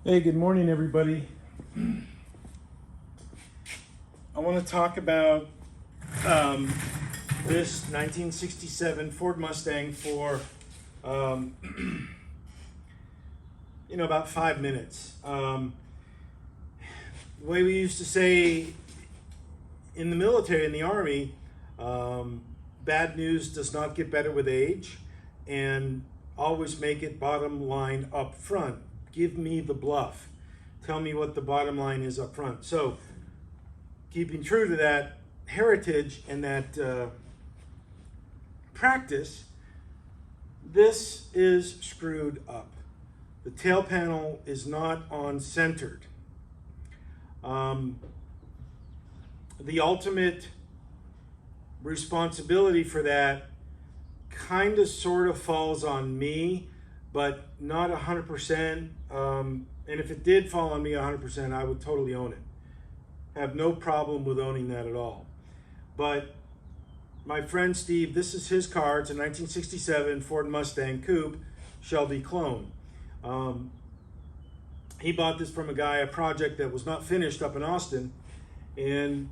Hey, good morning, everybody. I want to talk about this 1967 Ford Mustang for, about 5 minutes. The way we used to say in the military, in the Army, bad news does not get better with age, and always make it bottom line up front. Give me the bluff. Tell me what the bottom line is up front. So, keeping true to that heritage and that practice, this is screwed up. The tail panel is not on centered. The ultimate responsibility for that kind of sort of falls on me, but not 100%. And if it did fall on me 100%, I would totally own it. Have no problem with owning that at all. But my friend Steve, this is his car. It's a 1967 Ford Mustang Coupe Shelby clone. He bought this from a project that was not finished up in Austin. And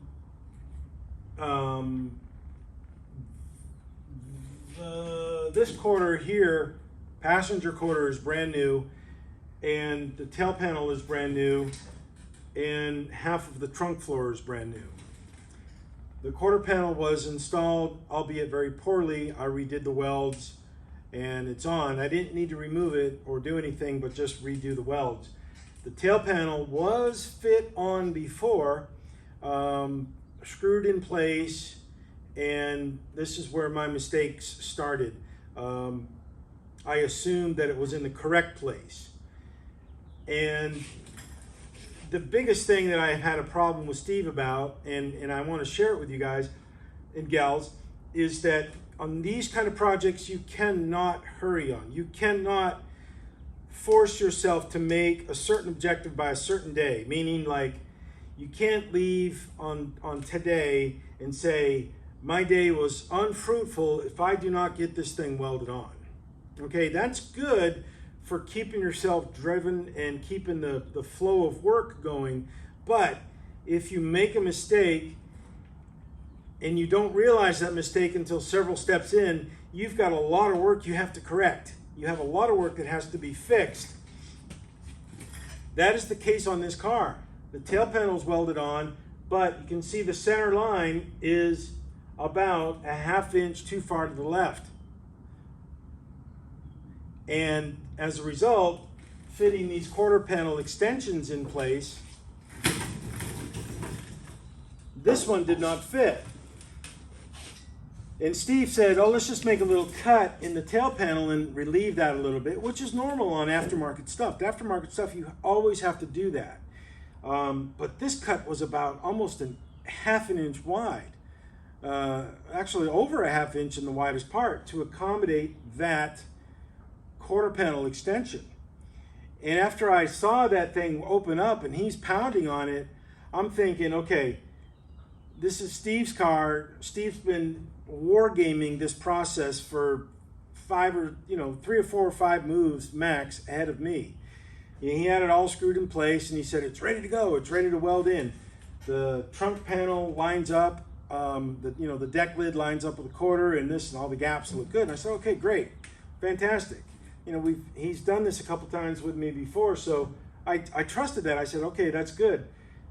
this quarter here, passenger quarter, is brand new, and the tail panel is brand new, and half of the trunk floor is brand new. The quarter panel was installed, albeit very poorly. I redid the welds and it's on. I didn't need to remove it or do anything but just redo the welds. The tail panel was fit on before, screwed in place, and this is where my mistakes started. I assumed that it was in the correct place. And the biggest thing that I had a problem with Steve about, and I want to share it with you guys and gals, is that on these kind of projects, you cannot hurry on. You cannot force yourself to make a certain objective by a certain day, meaning like you can't leave on today and say, my day was unfruitful if I do not get this thing welded on. Okay, that's good for keeping yourself driven and keeping the flow of work going. But if you make a mistake and you don't realize that mistake until several steps in, you've got a lot of work you have to correct. You have a lot of work that has to be fixed. That is the case on this car. The tail panel is welded on, but you can see the center line is about a ½ inch too far to the left. And as a result, fitting these quarter panel extensions in place, this one did not fit. And Steve said, oh, let's just make a little cut in the tail panel and relieve that a little bit, which is normal on aftermarket stuff. The aftermarket stuff, you always have to do that. But this cut was about almost ½ inch wide. Actually over a ½ inch in the widest part to accommodate that quarter panel extension. And after I saw that thing open up and he's pounding on it, I'm thinking, okay, this is Steve's car. Steve's been wargaming this process for 3 or 4 or 5 moves max ahead of me. And he had it all screwed in place and he said, it's ready to go. It's ready to weld in. The trunk panel lines up. The deck lid lines up with the quarter, and this and all the gaps look good. And I said, okay, great, fantastic. He's done this a couple times with me before, so I trusted that. I said, okay, that's good.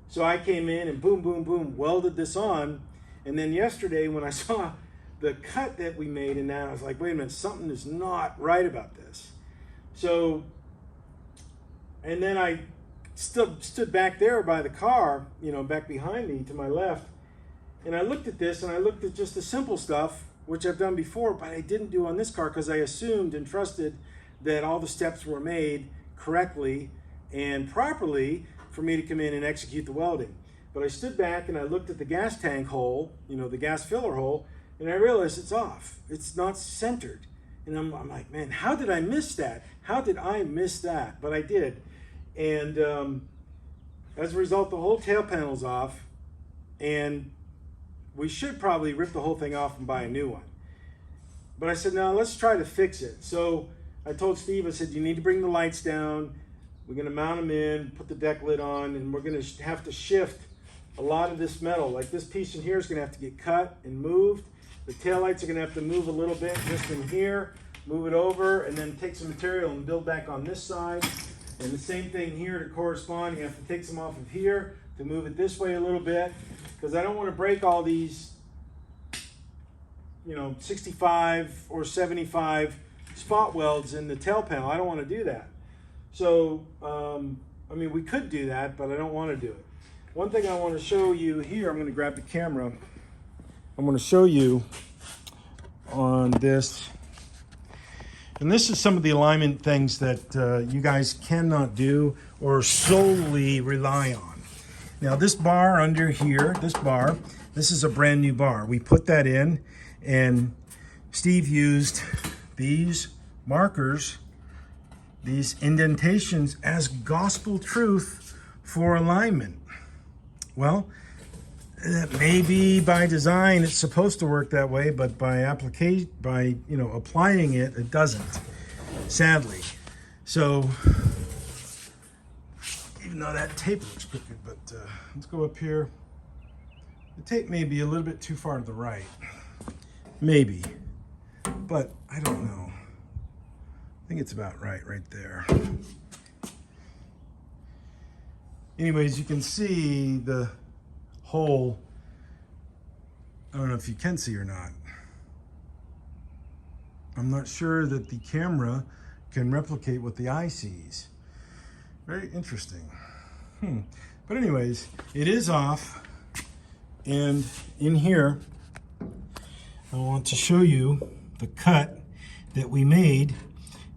So I came in and boom, boom, boom, welded this on. And then yesterday when I saw the cut that we made in that, I was like, wait a minute, something is not right about this. So, and then I stood back there by the car, back behind me to my left, and I looked at this and I looked at just the simple stuff, which I've done before, but I didn't do on this car because I assumed and trusted that all the steps were made correctly and properly for me to come in and execute the welding. But I stood back and I looked at the gas tank hole, the gas filler hole, and I realized it's off. It's not centered. And I'm like, man, how did I miss that? How did I miss that? But I did. And as a result, the whole tail panel's off, and we should probably rip the whole thing off and buy a new one. But I said, no, let's try to fix it. So I told Steve, I said, you need to bring the lights down. We're going to mount them in, put the deck lid on, and we're going to have to shift a lot of this metal. Like this piece in here is going to have to get cut and moved. The taillights are going to have to move a little bit just in here, move it over, and then take some material and build back on this side. And the same thing here to correspond. You have to take some off of here to move it this way a little bit, because I don't want to break all these, you know, 65 or 75 spot welds in the tail panel. I don't want to do that. So, I mean, we could do that, but I don't want to do it. One thing I want to show you here, I'm going to grab the camera. I'm going to show you on this. And this is some of the alignment things that you guys cannot do or solely rely on. Now this bar under here, this is a brand new bar. We put that in, and Steve used these markers, these indentations, as gospel truth for alignment. Well, maybe by design it's supposed to work that way, but by application, by applying it, it doesn't, sadly. So even though that tape looks crooked, but let's go up here. The tape may be a little bit too far to the right, maybe, but I don't know. I think it's about right there. Anyways, you can see the hole. I don't know if you can see or not. I'm not sure that the camera can replicate what the eye sees. Very interesting. But anyways, it is off, and in here I want to show you the cut that we made.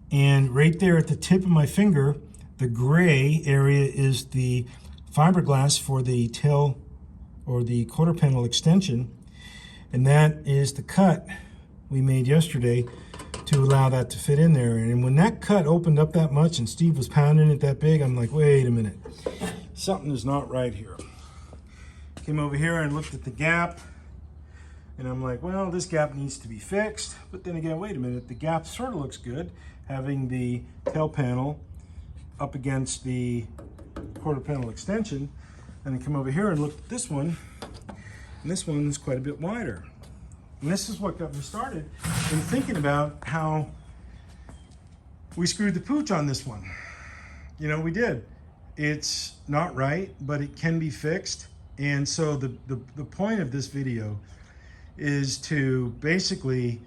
And right there at the tip of my finger, the gray area is the fiberglass for the tail or the quarter panel extension, and that is the cut we made yesterday to allow that to fit in there. And when that cut opened up that much and Steve was pounding it that big, I'm like, wait a minute, something is not right here. Came over here and looked at the gap, and I'm like, well, this gap needs to be fixed. But then again, wait a minute, the gap sort of looks good, having the tail panel up against the quarter panel extension. And then come over here and look at this one, and this one's quite a bit wider. And this is what got me started in thinking about how we screwed the pooch on this one. You know, we did. It's not right, but it can be fixed. And so the point of this video is to basically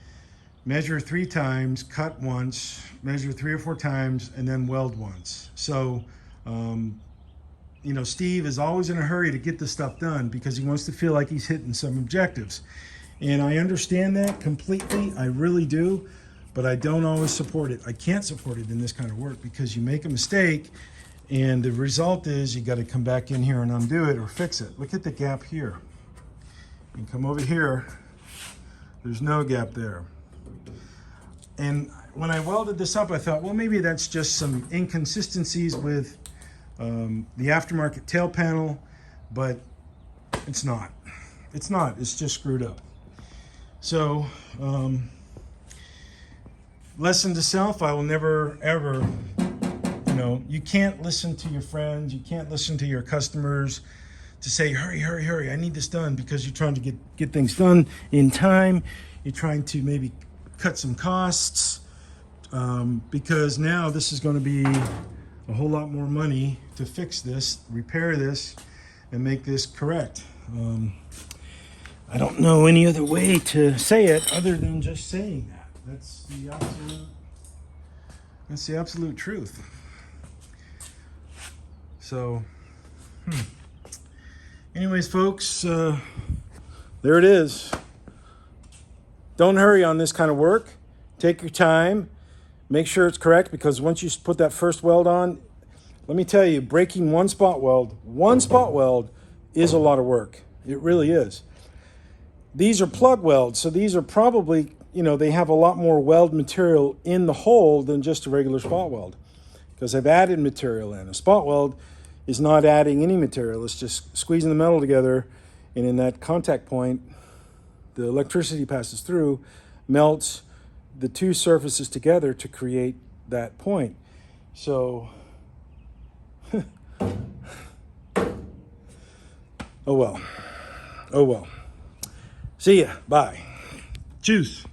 measure 3 times, cut once, measure 3 or 4 times, and then weld once. So, you know, Steve is always in a hurry to get this stuff done because he wants to feel like he's hitting some objectives. And I understand that completely, I really do, but I don't always support it. I can't support it in this kind of work because you make a mistake and the result is you got to come back in here and undo it or fix it. Look at the gap here. And come over here, there's no gap there. And when I welded this up, I thought, well, maybe that's just some inconsistencies with the aftermarket tail panel, but it's not. It's not. It's just screwed up. So, lesson to self, I will never, ever, you can't listen to your friends, you can't listen to your customers to say, hurry, hurry, hurry, I need this done, because you're trying to get things done in time. You're trying to maybe cut some costs, because now this is going to be a whole lot more money to fix this, repair this, and make this correct. I don't know any other way to say it other than just saying that. That's the absolute truth. So, anyways, folks, there it is. Don't hurry on this kind of work. Take your time. Make sure it's correct, because once you put that first weld on, let me tell you, breaking one spot weld is a lot of work. It really is. These are plug welds, so these are probably, they have a lot more weld material in the hole than just a regular spot weld, because I've added material in. A spot weld is not adding any material. It's just squeezing the metal together, and in that contact point, the electricity passes through, melts the two surfaces together to create that point. So Oh well. Oh well. See ya. Bye. Tschüss.